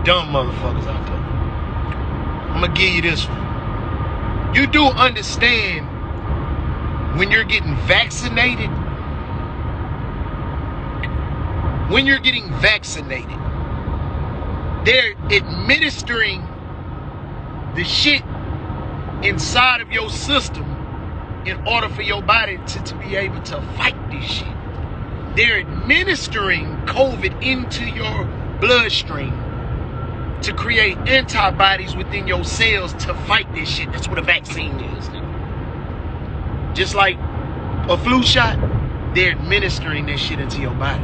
dumb motherfuckers out there. I'm gonna give you this one. You do understand when you're getting vaccinated? When you're getting vaccinated, they're administering the shit inside of your system in order for your body to be able to fight this shit. They're administering COVID into your bloodstream to create antibodies within your cells to fight this shit. That's what a vaccine is. Just like a flu shot, they're administering that shit into your body.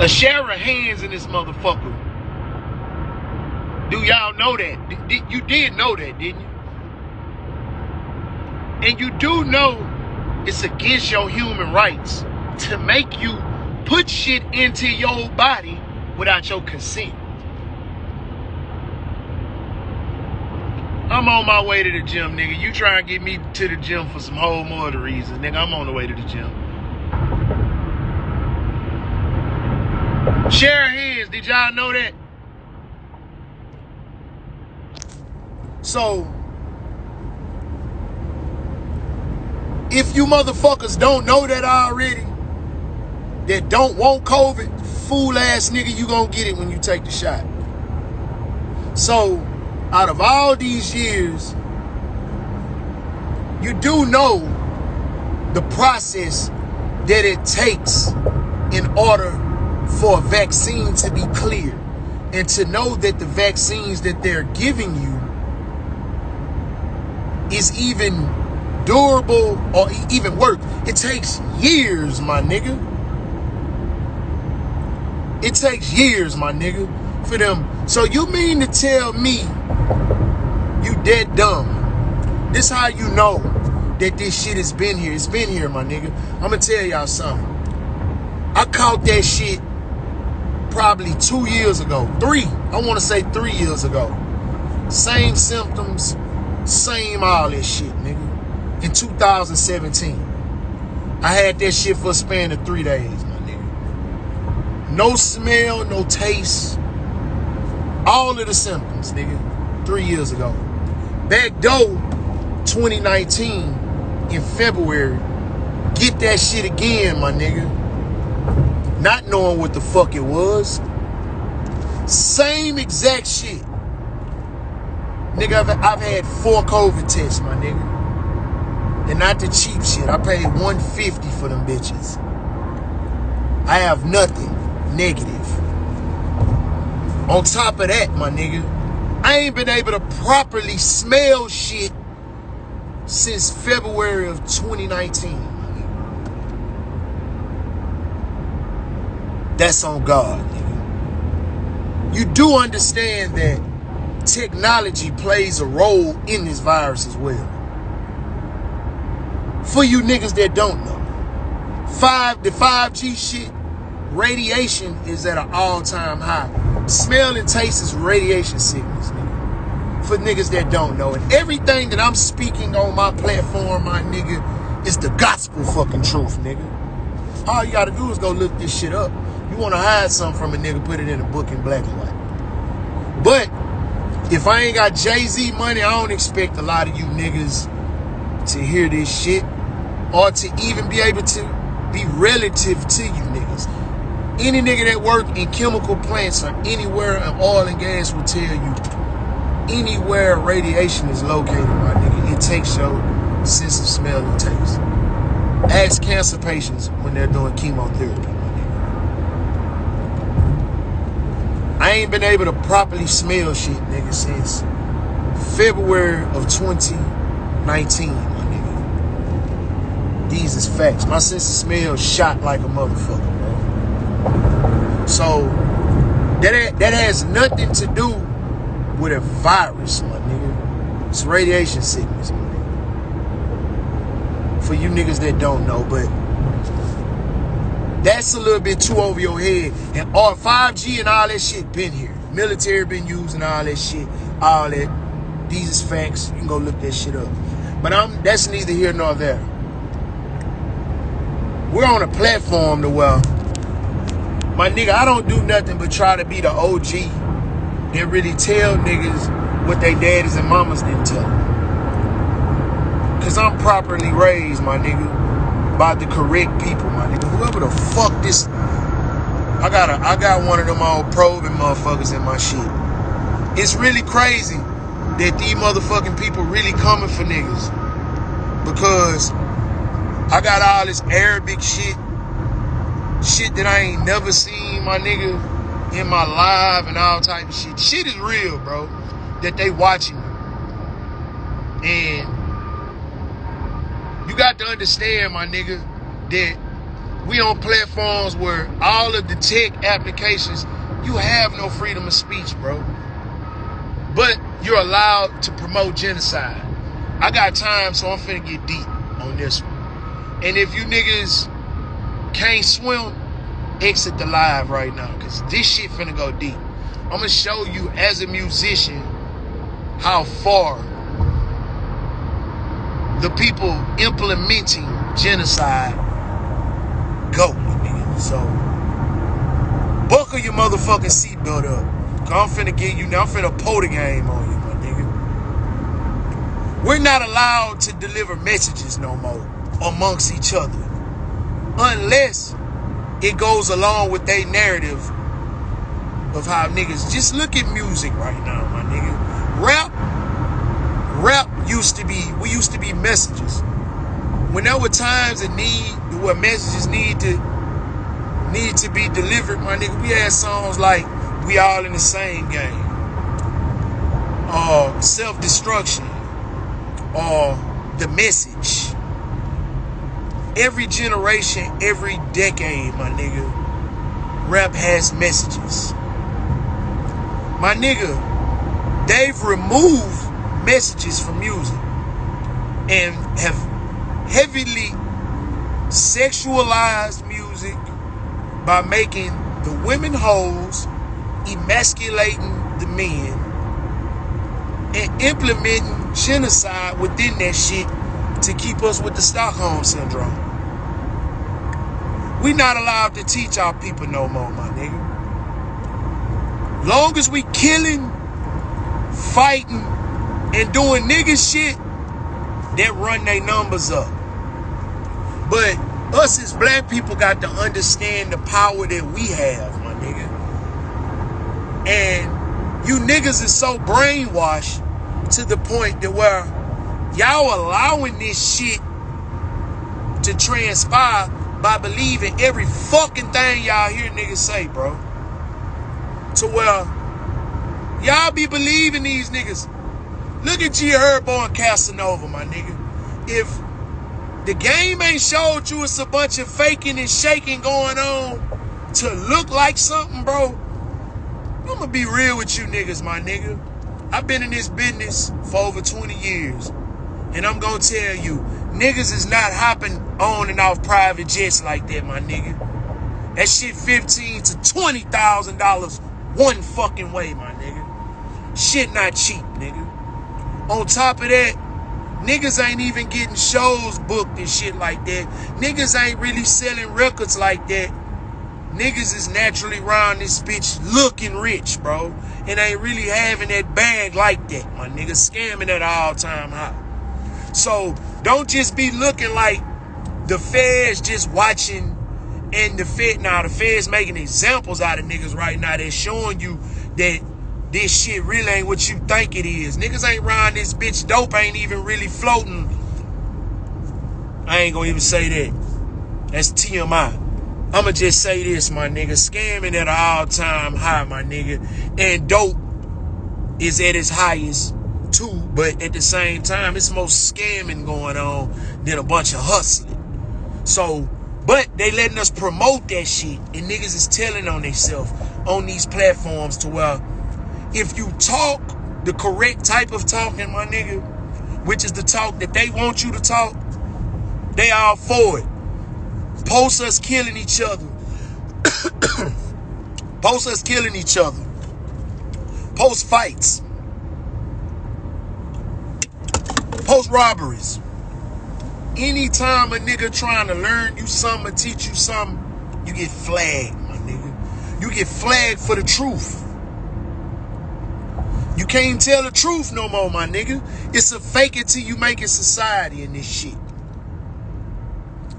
A share of hands in this motherfucker. Do y'all know that? You did know that, didn't you? And you do know it's against your human rights to make you put shit into your body without your consent. I'm on my way to the gym, nigga. You try and get me to the gym for some whole more other reasons, nigga. I'm on the way to the gym. Share hands, did y'all know that? So, if you motherfuckers don't know that already, that don't want COVID, fool ass nigga, you gonna get it when you take the shot. So, out of all these years, you do know the process that it takes in order for a vaccine to be cleared, and to know that the vaccines that they're giving you is even durable or even work. It takes years, my nigga. It takes years, my nigga, for them. So you mean to tell me you dead dumb? This how you know that this shit has been here. It's been here, my nigga. I'm gonna tell y'all something. I caught that shit probably 2 years ago. I want to say 3 years ago. Same symptoms, same all that shit, nigga. In 2017. I had that shit for a span of 3 days, my nigga. No smell, no taste. All of the symptoms, nigga. 3 years ago. Back though, 2019, in February, get that shit again, my nigga. Not knowing what the fuck it was. Same exact shit. Nigga, I've had 4 COVID tests, my nigga. And not the cheap shit. I paid $150 for them bitches. I have nothing negative. On top of that, my nigga, I ain't been able to properly smell shit since February of 2019. That's on God, nigga. You do understand that technology plays a role in this virus as well. For you niggas that don't know, the 5G shit, radiation is at an all-time high. Smell and taste is radiation sickness, nigga. For niggas that don't know. And everything that I'm speaking on my platform, my nigga, is the gospel fucking truth, nigga. All you gotta do is go look this shit up. You wanna hide something from a nigga, put it in a book in black and white. But if I ain't got Jay-Z money, I don't expect a lot of you niggas to hear this shit or to even be able to be relative to you niggas. Any nigga that work in chemical plants or anywhere in oil and gas will tell you anywhere radiation is located, my nigga, it takes your sense of smell and taste. Ask cancer patients when they're doing chemotherapy, my nigga. I ain't been able to properly smell shit, nigga, since February of 2019, my nigga. These is facts. My sense of smell shot like a motherfucker, bro. So, that has nothing to do with a virus, my nigga. It's radiation sickness, my nigga. For you niggas that don't know, but that's a little bit too over your head. And all 5G and all that shit been here. Military been using all that shit, all that. These is facts. You can go look that shit up. But that's neither here nor there. we're on a platform to where, my nigga, I don't do nothing but try to be the OG that really tell niggas what they daddies and mamas didn't tell them. Cause I'm properly raised, my nigga, by the correct people, my nigga. Whoever the fuck this, I got one of them old probing motherfuckers in my shit. It's really crazy that these motherfucking people really coming for niggas. Because I got all this Arabic shit that I ain't never seen, my nigga, in my life and all type of shit. Shit is real, bro, that they watching. And you got to understand, my nigga, that we on platforms where all of the tech applications, you have no freedom of speech, bro. But you're allowed to promote genocide. I got time, so I'm finna get deep on this one. And if you niggas can't swim, exit the live right now, because this shit finna go deep. I'm gonna show you as a musician how far the people implementing genocide go, nigga. So buckle your motherfucking seatbelt up, cause I'm finna get you now. I'm finna pull the game on you, my nigga. We're not allowed to deliver messages no more amongst each other unless it goes along with their narrative of how niggas. Just look at music right now, my nigga. Rap used to be, we used to be messages. When there were times of need where messages need to be delivered, my nigga, we had songs like We All in the Same Game, Self-Destruction, or The Message. Every generation, every decade, my nigga, rap has messages. My nigga, they've removed messages from music and have heavily sexualized music by making the women hoes, emasculating the men, and implementing genocide within that shit to keep us with the Stockholm Syndrome. We not allowed to teach our people no more, my nigga. Long as we killing, fighting, and doing nigga shit, that run their numbers up. But us as black people got to understand the power that we have, my nigga. And you niggas is so brainwashed to the point that where y'all allowing this shit to transpire by believing every fucking thing y'all hear niggas say, bro. To where y'all be believing these niggas. Look at G Herbo and Casanova, my nigga. If the game ain't showed you it's a bunch of faking and shaking going on to look like something, bro, I'm gonna be real with you niggas, my nigga. I've been in this business for over 20 years. And I'm gonna tell you, niggas is not hopping on and off private jets like that, my nigga. That shit $15,000 to $20,000 one fucking way, my nigga. Shit not cheap, nigga. On top of that, niggas ain't even getting shows booked and shit like that. Niggas ain't really selling records like that. Niggas is naturally around this bitch looking rich, bro. And ain't really having that bag like that, my nigga. Scamming at all-time high. So don't just be looking like the feds just watching and the feds making examples out of niggas right now. They're showing you that this shit really ain't what you think it is. Niggas ain't around this bitch. Dope ain't even really floating. I ain't gonna even say that. That's TMI. I'ma just say this, my nigga. Scamming at an all-time high, my nigga. And dope is at its highest too, but at the same time, it's more scamming going on than a bunch of hustling. So, but they letting us promote that shit, and niggas is telling on themselves on these platforms to where if you talk the correct type of talking, my nigga, which is the talk that they want you to talk, they all for it. Post us killing each other. Post us killing each other. Post fights. Post robberies. anytime a nigga trying to learn you something or teach you something, you get flagged, my nigga. You get flagged for the truth. You can't tell the truth no more, my nigga. It's a fake it till you make it society in this shit.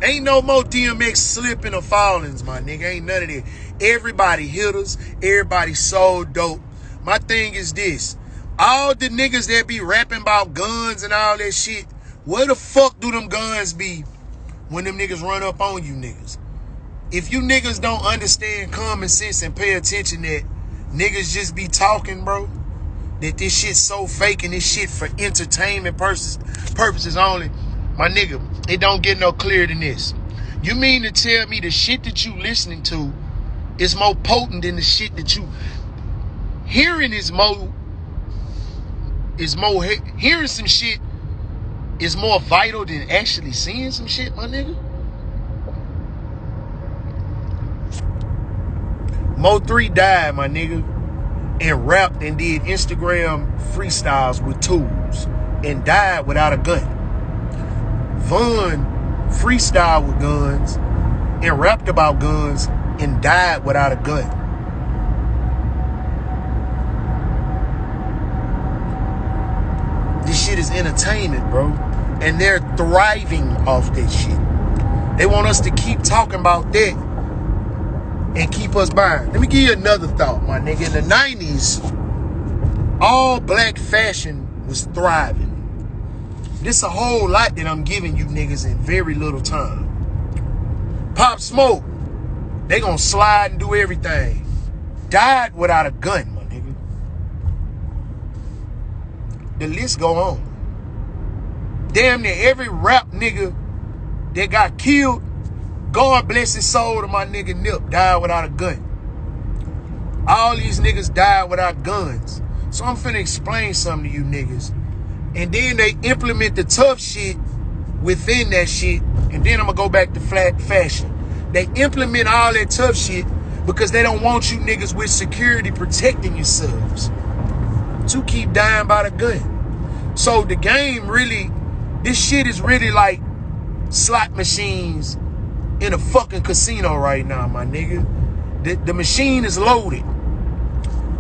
Ain't no more DMX slipping or fallings, my nigga. Ain't none of that. Everybody hitters. Everybody so dope. My thing is this. All the niggas that be rapping about guns and all that shit, where the fuck do them guns be when them niggas run up on you niggas? If you niggas don't understand common sense and pay attention that niggas just be talking, bro, that this shit's so fake and this shit for entertainment purposes only, my nigga, it don't get no clearer than this. You mean to tell me the shit that you listening to is more potent than the shit that you hearing is more hearing some shit is more vital than actually seeing some shit, my nigga? Mo3 died, my nigga, and rapped and did Instagram freestyles with tools and died without a gun. Von freestyled with guns and rapped about guns and died without a gun. This shit is entertainment, bro. And they're thriving off that shit. They want us to keep talking about that and keep us buying. Let me give you another thought, my nigga. In the 90s, all black fashion was thriving. This a whole lot that I'm giving you niggas in very little time. Pop Smoke, they gonna slide and do everything. Died without a gun, my nigga. The list go on. Damn near every rap nigga that got killed, God bless his soul, to my nigga Nip, died without a gun. All these niggas died without guns. So I'm finna explain something to you niggas. And then they implement the tough shit within that shit. And then I'm gonna go back to flat fashion. They implement all that tough shit because they don't want you niggas with security protecting yourselves to keep dying by the gun. So the game really, this shit is really like slot machines in a fucking casino right now, my nigga. The machine is loaded.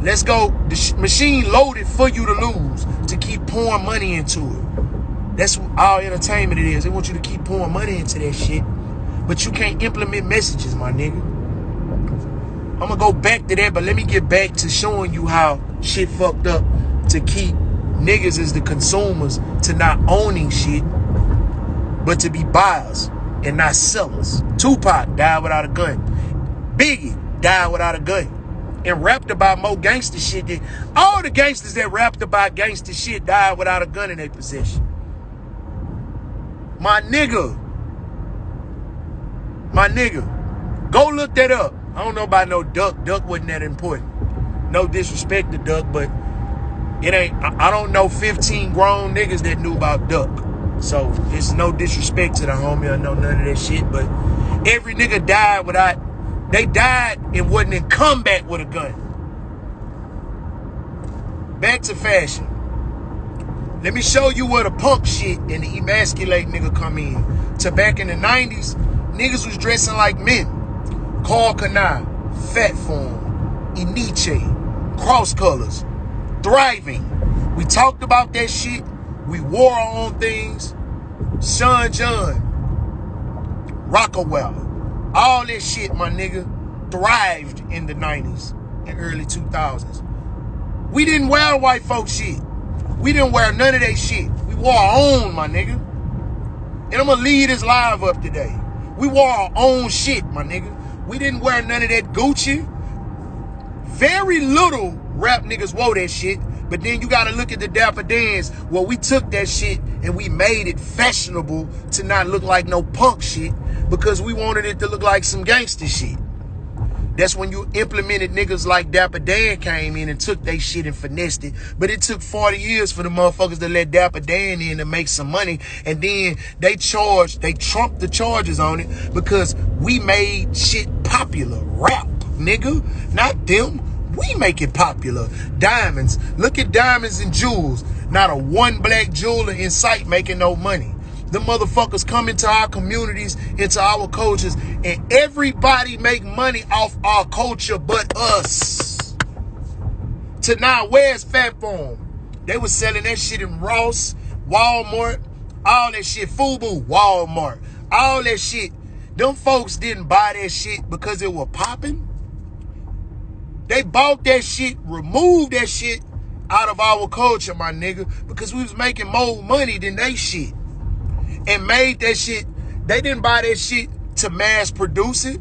Let's go. The machine loaded for you to lose, to keep pouring money into it. That's all entertainment it is. They want you to keep pouring money into that shit, but you can't implement messages, my nigga. I'm gonna go back to that, but let me get back to showing you how shit fucked up to keep niggas as the consumers to not owning shit, but to be buyers and not sellers. Tupac died without a gun. Biggie died without a gun. And rapped about more gangster shit than all the gangsters that rapped about gangster shit died without a gun in their possession. My nigga, go look that up. I don't know about no Duck. Duck wasn't that important. No disrespect to Duck, but it ain't. I don't know 15 grown niggas that knew about Duck. So it's no disrespect to the homie. I know none of that shit, but every nigga died without. They died and wasn't in combat with a gun. Back to fashion. Let me show you where the punk shit and the emasculate nigga come in. To back in the 90s, niggas was dressing like men. Carl Kanai, Fat Form, Iniche, Cross Colors, Thriving. We talked about that shit. We wore our own things. Sean John, Rockawell. All that shit, my nigga, thrived in the 90s and early 2000s. We didn't wear white folk shit. We didn't wear none of that shit. We wore our own, my nigga. And I'm gonna lead this live up today. We wore our own shit, my nigga. We didn't wear none of that Gucci. Very little rap niggas wore that shit. But then you gotta look at the Dapper Dans where we took that shit and we made it fashionable to not look like no punk shit because we wanted it to look like some gangster shit. That's when you implemented niggas like Dapper Dan came in and took they shit and finessed it. But it took 40 years for the motherfuckers to let Dapper Dan in to make some money. And then they trumped the charges on it because we made shit popular. Rap, nigga, not them. We make it popular. Diamonds. Look at diamonds and jewels. Not a one black jeweler in sight making no money. The motherfuckers come into our communities, into our cultures, and everybody make money off our culture but us. To now, where's Fat Farm? They was selling that shit in Ross, Walmart, all that shit. Fubu, Walmart, all that shit. Them folks didn't buy that shit because it was popping. They bought that shit, removed that shit out of our culture, my nigga, because we was making more money than they shit. And made that shit. They didn't buy that shit to mass produce it.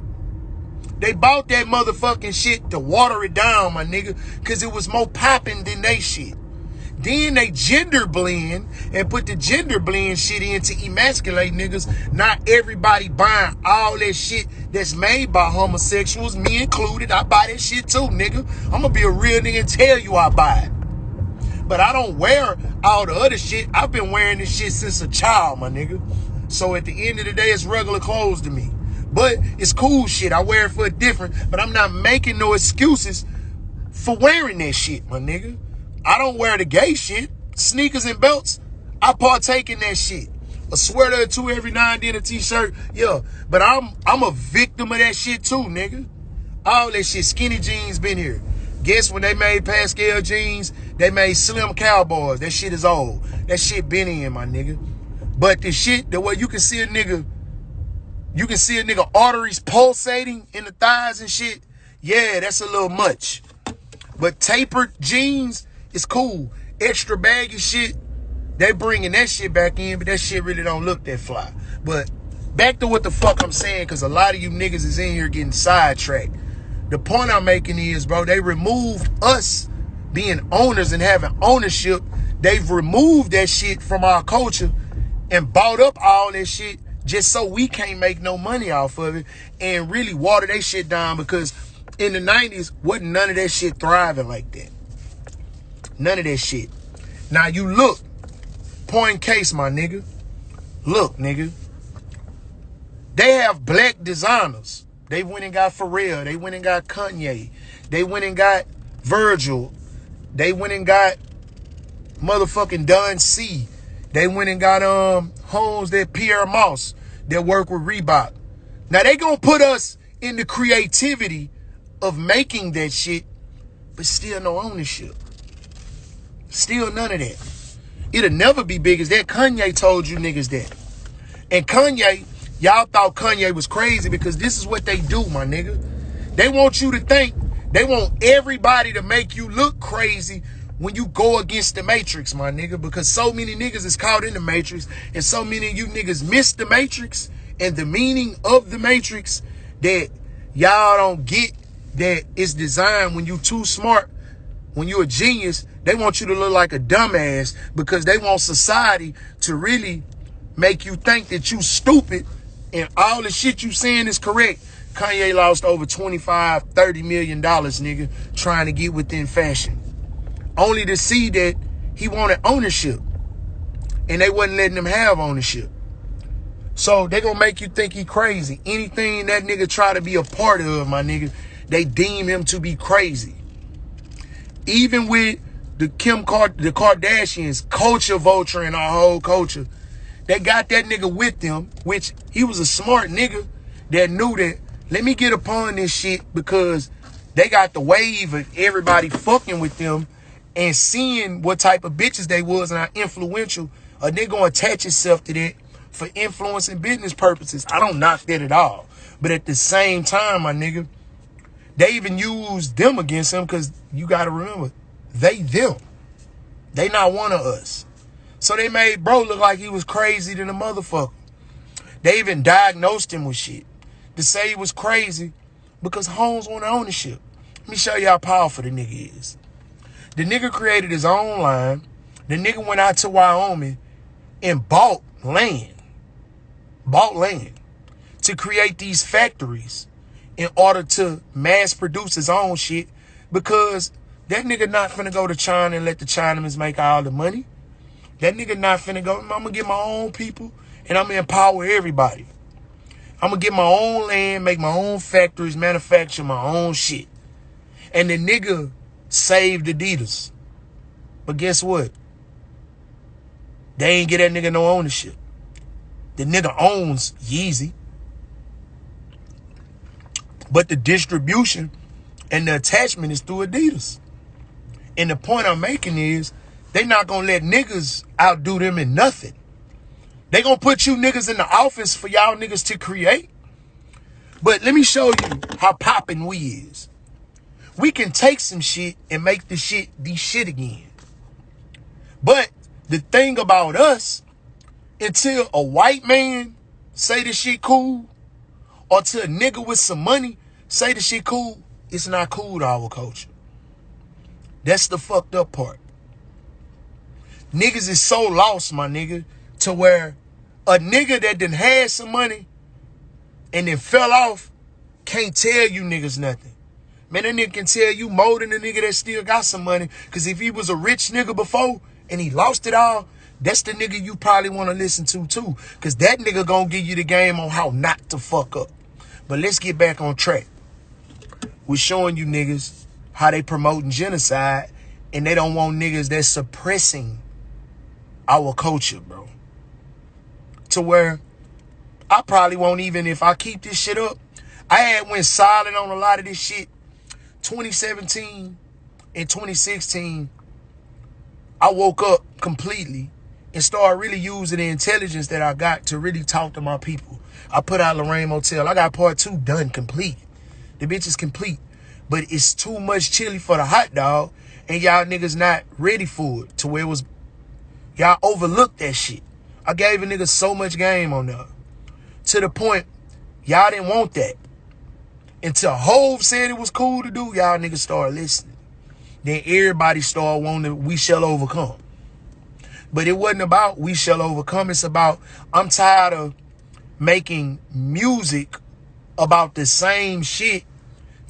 They bought that motherfucking shit to water it down, my nigga, because it was more popping than they shit. Then they gender blend and put the gender blend shit in to emasculate niggas. Not everybody buying all that shit that's made by homosexuals, me included. I buy that shit too, nigga. I'm gonna be a real nigga and tell you I buy it. But I don't wear all the other shit. I've been wearing this shit since a child, my nigga. So at the end of the day, it's regular clothes to me. But it's cool shit. I wear it for a different, but I'm not making no excuses for wearing that shit, my nigga. I don't wear the gay shit. Sneakers and belts, I partake in that shit. A sweater or two every now and then, a t-shirt, yeah. But I'm a victim of that shit too, nigga. All that shit. Skinny jeans been here. Guess when they made Pascal jeans, they made Slim Cowboys. That shit is old. That shit been in, my nigga. But the shit, the way you can see a nigga arteries pulsating in the thighs and shit, yeah, that's a little much. But tapered jeans is cool. Extra baggy shit, they bringing that shit back in, but that shit really don't look that fly. But back to what the fuck I'm saying, because a lot of you niggas is in here getting sidetracked. The point I'm making is, bro, they removed us being owners and having ownership. They've removed that shit from our culture and bought up all that shit just so we can't make no money off of it and really water that shit down, because in the 90s, wasn't none of that shit thriving like that. None of that shit. Now you look, point case, my nigga. Look, nigga. They have black designers. They went and got Pharrell. They went and got Kanye. They went and got Virgil. They went and got motherfucking Don C. They went and got Holmes, that Pierre Moss that work with Reebok. Now they gonna put us in the creativity of making that shit, but still no ownership. Still none of that. It'll never be big as that. Kanye told you niggas that. And Kanye, y'all thought Kanye was crazy because this is what they do, my nigga. They want you to think, they want everybody to make you look crazy when you go against the Matrix, my nigga, because so many niggas is caught in the Matrix and so many of you niggas miss the Matrix and the meaning of the Matrix that y'all don't get, that it's designed when you too smart, when you a genius. They want you to look like a dumbass because they want society to really make you think that you stupid and all the shit you saying is correct. Kanye lost over $25-30 million, nigga, trying to get within fashion. Only to see that he wanted ownership and they wasn't letting him have ownership. So they gonna make you think he crazy. Anything that nigga try to be a part of, my nigga, they deem him to be crazy. Even with the Kardashians, culture vulture and our whole culture, they got that nigga with them, which he was a smart nigga that knew that, let me get upon this shit because they got the wave of everybody fucking with them and seeing what type of bitches they was and how influential. A nigga gonna attach itself to that for influence and business purposes. I don't knock that at all. But at the same time, my nigga, they even used them against him because you gotta remember, them. They not one of us. So they made bro look like he was crazy than a motherfucker. They even diagnosed him with shit to say he was crazy because Holmes wanted ownership. Let me show you how powerful the nigga is. The nigga created his own line. The nigga went out to Wyoming and bought land to create these factories in order to mass produce his own shit, because that nigga not finna go to China and let the Chinamans make all the money. That nigga not finna go, I'm gonna get my own people and I'm gonna empower everybody. I'm gonna get my own land, make my own factories, manufacture my own shit. And the nigga saved Adidas. But guess what? They ain't get that nigga no ownership. The nigga owns Yeezy. But the distribution and the attachment is through Adidas. And the point I'm making is they not gonna let niggas outdo them in nothing. They gonna put you niggas in the office for y'all niggas to create. But let me show you how poppin' we is. We can take some shit and make the shit again. But the thing about us, until a white man say the shit cool, or to a nigga with some money say the shit cool, it's not cool to our culture. That's the fucked up part. Niggas is so lost, my nigga, to where a nigga that done had some money and then fell off can't tell you niggas nothing. Man, that nigga can tell you more than the nigga that still got some money. Because if he was a rich nigga before and he lost it all, that's the nigga you probably want to listen to too. Because that nigga gonna give you the game on how not to fuck up. But let's get back on track. We're showing you niggas how they promoting genocide, and they don't want niggas that's suppressing our culture, bro. To where I probably won't even, if I keep this shit up, I went silent on a lot of this shit. 2017 and 2016, I woke up completely and started really using the intelligence that I got to really talk to my people. I put out Lorraine Motel. I got part 2 done, complete. The bitch is complete. But it's too much chili for the hot dog, and y'all niggas not ready for it. To where it was, y'all overlooked that shit. I gave a nigga so much game on there. To the point, y'all didn't want that. Until Hove said it was cool to do, y'all niggas started listening. Then everybody started wanting We Shall Overcome. But it wasn't about We Shall Overcome. It's about, I'm tired of making music about the same shit,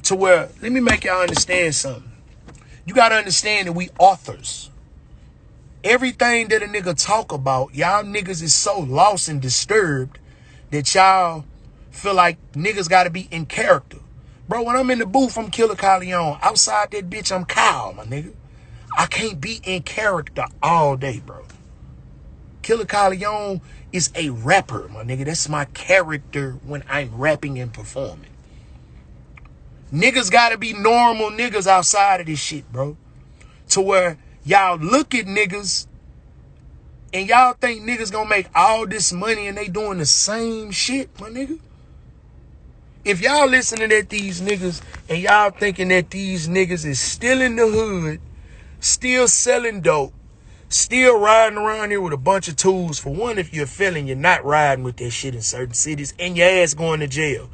to where, let me make y'all understand something. You got to understand that we authors. Everything that a nigga talk about, y'all niggas is so lost and disturbed that y'all feel like niggas got to be in character. Bro, when I'm in the booth, I'm Killa Kyleon. Outside that bitch, I'm Kyle, my nigga. I can't be in character all day, bro. Killa Kyleon is a rapper, my nigga. That's my character when I'm rapping and performing. Niggas gotta be normal niggas outside of this shit, bro. To where y'all look at niggas and y'all think niggas gonna make all this money and they doing the same shit, my nigga. If y'all listening at these niggas and y'all thinking that these niggas is still in the hood, still selling dope, still riding around here with a bunch of tools, for one, if you're a felon, you're not riding with that shit in certain cities, and your ass going to jail.